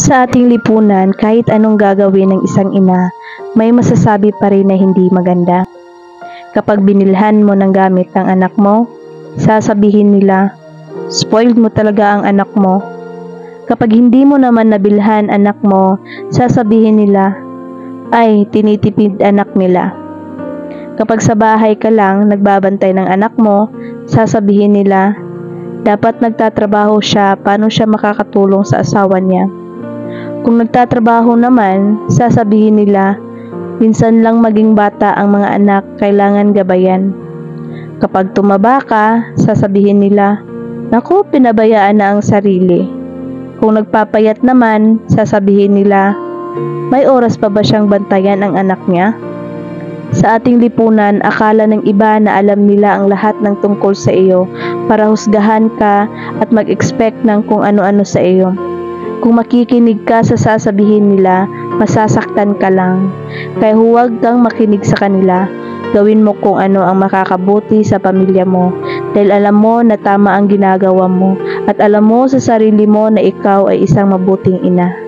Sa ating lipunan, kahit anong gagawin ng isang ina, may masasabi pa rin na hindi maganda. Kapag binilhan mo ng gamit ang anak mo, sasabihin nila, spoiled mo talaga ang anak mo. Kapag hindi mo naman nabilhan anak mo, sasabihin nila, ay, tinitipid anak nila. Kapag sa bahay ka lang nagbabantay ng anak mo, sasabihin nila, dapat nagtatrabaho siya, paano siya makakatulong sa asawa niya. Kung nagtatrabaho naman, sasabihin nila, minsan lang maging bata ang mga anak, kailangan gabayan. Kapag tumaba ka, sasabihin nila, naku, pinabayaan na ang sarili. Kung nagpapayat naman, sasabihin nila, may oras pa ba siyang bantayan ang anak niya? Sa ating lipunan, akala ng iba na alam nila ang lahat ng tungkol sa iyo para husgahan ka at mag-expect ng kung ano-ano sa iyo. Kung makikinig ka sa sasabihin nila, masasaktan ka lang. Kaya huwag kang makinig sa kanila. Gawin mo kung ano ang makakabuti sa pamilya mo dahil alam mo na tama ang ginagawa mo at alam mo sa sarili mo na ikaw ay isang mabuting ina.